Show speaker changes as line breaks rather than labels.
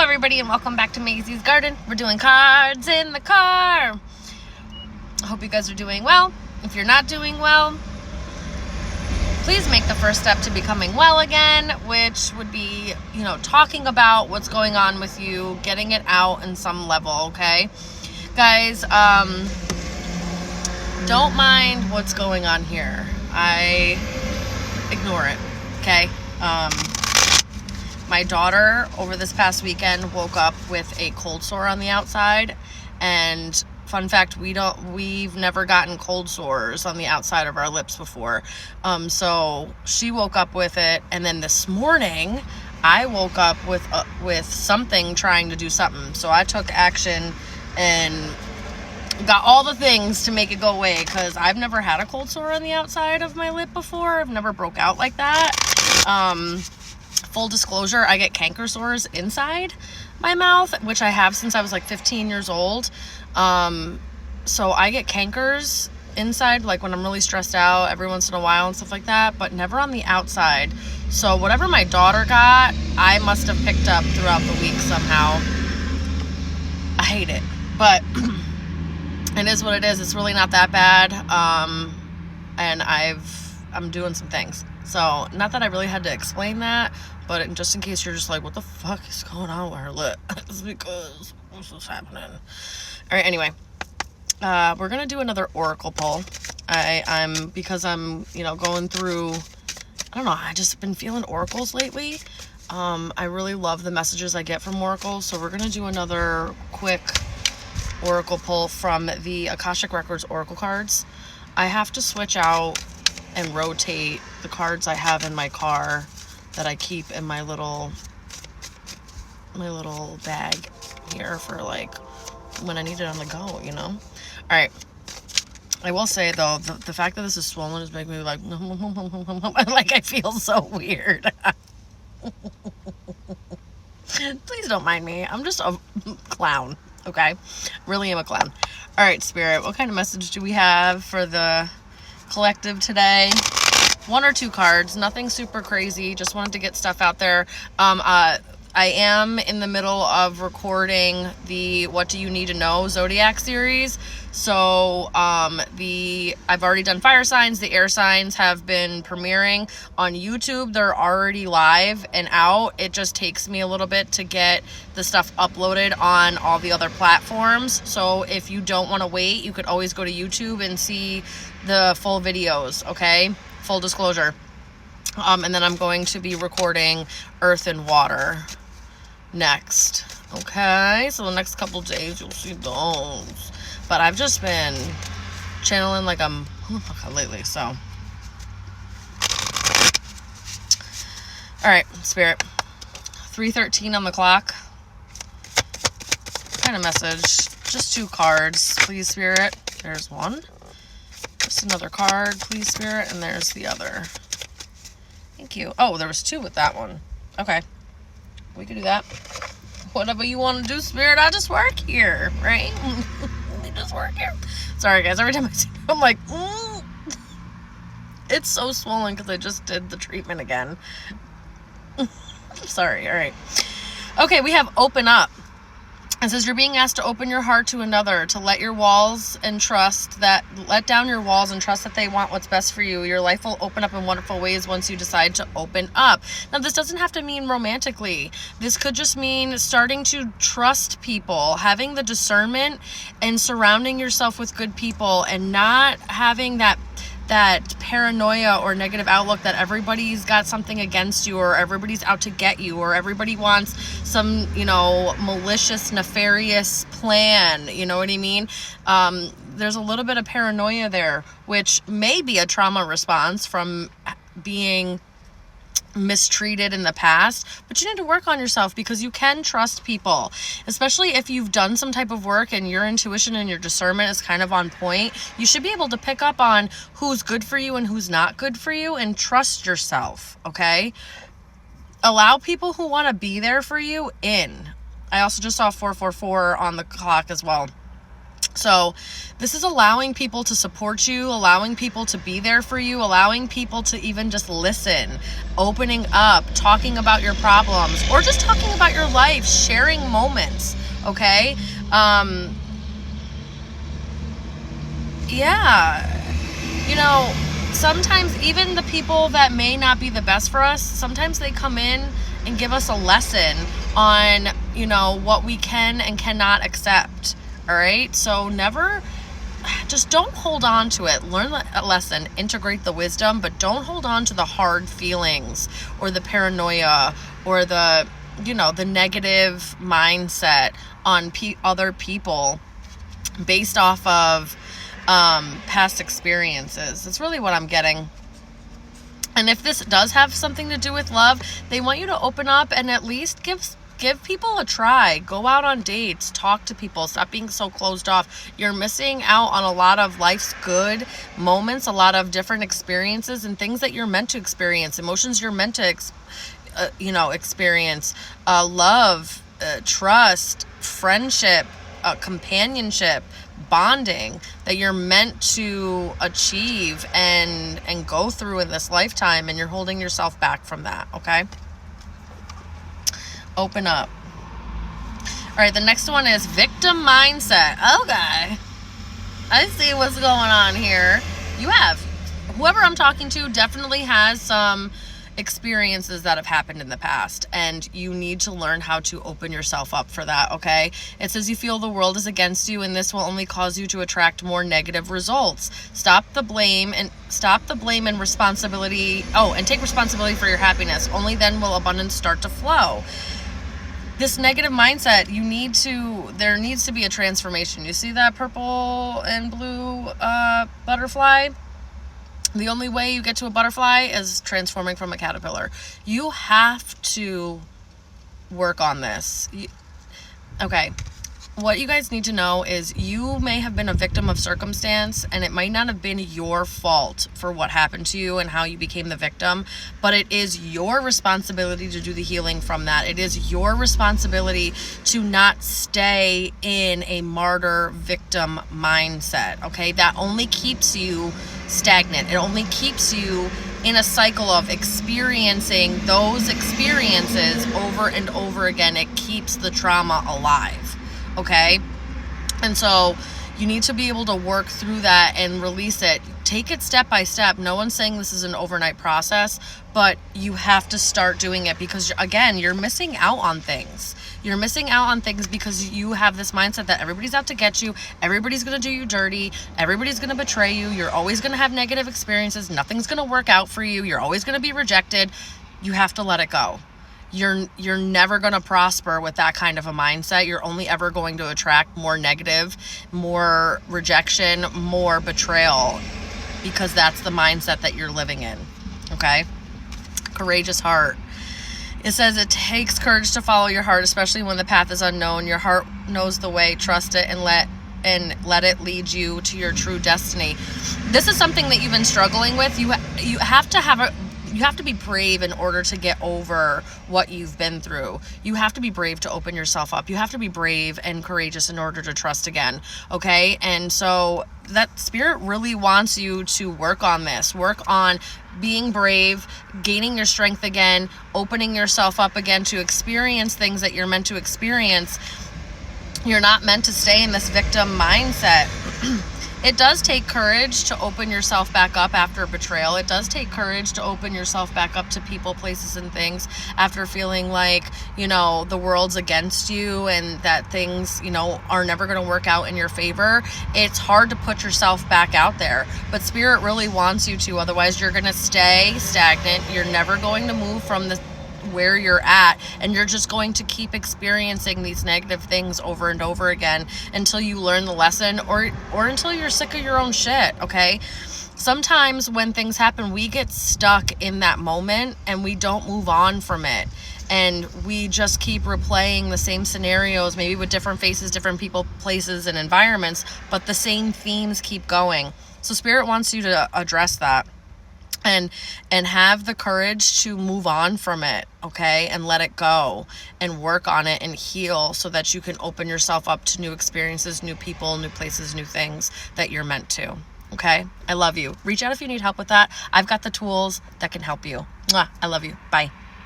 everybody, and welcome back to Maisie's Garden. We're doing cards in the car. I hope you guys are doing well. If you're not doing well, please make the first step to becoming well again, which would be, talking about what's going on with you, getting it out in some level, okay? Guys, don't mind what's going on here. I ignore it, okay? My daughter over this past weekend woke up with a cold sore on the outside, and fun fact, we've never gotten cold sores on the outside of our lips before. So she woke up with it, and then this morning I woke up with something trying to do something. So I took action and got all the things to make it go away, because I've never had a cold sore on the outside of my lip before. I've never broke out like that. Full disclosure, I get canker sores inside my mouth, which I have since I was like 15 years old. So I get cankers inside, like when I'm really stressed out every once in a while and stuff like that, but never on the outside. So whatever my daughter got, I must have picked up throughout the week somehow. I hate it, but it is what it is. It's really not that bad. And I'm doing some things. So, not that I really had to explain that, but just in case you're just like, what the fuck is going on with her lip? It's because this is happening. All right, anyway. We're going to do another oracle pull. Because I'm, going through, I don't know, I just been feeling oracles lately. I really love the messages I get from oracles. So, we're going to do another quick oracle pull from the Akashic Records oracle cards. I have to switch out and rotate the cards I have in my car that I keep in my little bag here for like when I need it on the go, All right. I will say though, the fact that this is swollen is making me like, like I feel so weird. Please don't mind me. I'm just a clown, okay? Really am a clown. All right, Spirit, what kind of message do we have for the collective today? One or two cards, nothing super crazy, just wanted to get stuff out there. I am in the middle of recording the What Do You Need to Know Zodiac series. So I've already done fire signs. The air signs have been premiering on YouTube. They're already live and out. It just takes me a little bit to get the stuff uploaded on all the other platforms. So if you don't want to wait, you could always go to YouTube and see the full videos, okay? Full disclosure. And then I'm going to be recording Earth and Water next. Okay, so the next couple days you'll see those. But I've just been channeling like I'm lately, so. All right, Spirit. 3:13 on the clock. What kind of message? Just two cards, please, Spirit. There's one. Just another card, please, Spirit. And there's the other. Thank you. Oh, there was two with that one. Okay. We can do that. Whatever you want to do, Spirit. I just work here, right? We just work here. Sorry, guys. Every time I see it, I'm like, It's so swollen because I just did the treatment again. Sorry. All right. Okay, we have open up. It says you're being asked to open your heart to another, to let down your walls and trust that they want what's best for you. Your life will open up in wonderful ways once you decide to open up. Now, this doesn't have to mean romantically. This could just mean starting to trust people, having the discernment and surrounding yourself with good people, and not having that paranoia or negative outlook that everybody's got something against you, or everybody's out to get you, or everybody wants some, malicious, nefarious plan. You know what I mean? There's a little bit of paranoia there, which may be a trauma response from being mistreated in the past, but you need to work on yourself, because you can trust people, especially if you've done some type of work and your intuition and your discernment is kind of on point. You should be able to pick up on who's good for you and who's not good for you, and trust yourself, okay? Allow people who want to be there for you in. I also just saw 444 on the clock as well. So this is allowing people to support you, allowing people to be there for you, allowing people to even just listen, opening up, talking about your problems, or just talking about your life, sharing moments, okay? Sometimes even the people that may not be the best for us, sometimes they come in and give us a lesson on, what we can and cannot accept. All right. So just don't hold on to it. Learn a lesson, integrate the wisdom, but don't hold on to the hard feelings or the paranoia or the negative mindset on other people based off of past experiences. That's really what I'm getting. And if this does have something to do with love, they want you to open up and at least give people a try. Go out on dates, talk to people, stop being so closed off. You're missing out on a lot of life's good moments, a lot of different experiences and things that you're meant to experience, emotions you're meant to experience, love, trust, friendship, companionship, bonding that you're meant to achieve and go through in this lifetime, and you're holding yourself back from that. Okay, open up. All right, the next one is victim mindset. Okay, I see what's going on here. Whoever I'm talking to definitely has some experiences that have happened in the past, and you need to learn how to open yourself up for that. Okay, it says you feel the world is against you, and this will only cause you to attract more negative results. Stop the blame and responsibility. And take responsibility for your happiness. Only then will abundance start to flow. This negative mindset, there needs to be a transformation. You see that purple and blue butterfly? The only way you get to a butterfly is transforming from a caterpillar. You have to work on this. Okay. What you guys need to know is you may have been a victim of circumstance, and it might not have been your fault for what happened to you and how you became the victim, but it is your responsibility to do the healing from that. It is your responsibility to not stay in a martyr victim mindset, okay? That only keeps you stagnant. It only keeps you in a cycle of experiencing those experiences over and over again. It keeps the trauma alive. Okay, and so you need to be able to work through that and release it. Take it step by step. No one's saying this is an overnight process, but you have to start doing it because, again, you're missing out on things. You're missing out on things because you have this mindset that everybody's out to get you. Everybody's going to do you dirty. Everybody's going to betray you. You're always going to have negative experiences. Nothing's going to work out for you. You're always going to be rejected. You have to let it go. You're never going to prosper with that kind of a mindset. You're only ever going to attract more negative, more rejection, more betrayal, because that's the mindset that you're living in. Okay? Courageous heart. It says it takes courage to follow your heart, especially when the path is unknown. Your heart knows the way. Trust it and let it lead you to your true destiny. This is something that you've been struggling with. You have to be brave in order to get over what you've been through. You have to be brave to open yourself up. You have to be brave and courageous in order to trust again. Okay? And so that spirit really wants you to work on this. Work on being brave, gaining your strength again, opening yourself up again to experience things that you're meant to experience. You're not meant to stay in this victim mindset. It does take courage to open yourself back up after betrayal. It does take courage to open yourself back up to people, places, and things after feeling like, the world's against you and that things, are never going to work out in your favor. It's hard to put yourself back out there, but Spirit really wants you to. Otherwise, you're going to stay stagnant. You're never going to move from where you're at, and you're just going to keep experiencing these negative things over and over again until you learn the lesson or until you're sick of your own shit. Okay, sometimes when things happen, we get stuck in that moment and we don't move on from it, and we just keep replaying the same scenarios, maybe with different faces, different people, places, and environments, but the same themes keep going. So Spirit wants you to address that. and have the courage to move on from it, okay, and let it go and work on it and heal, so that you can open yourself up to new experiences, new people, new places, new things that you're meant to. Okay, I love you. Reach out if you need help with that. I've got the tools that can help you. Mwah, I love you. Bye.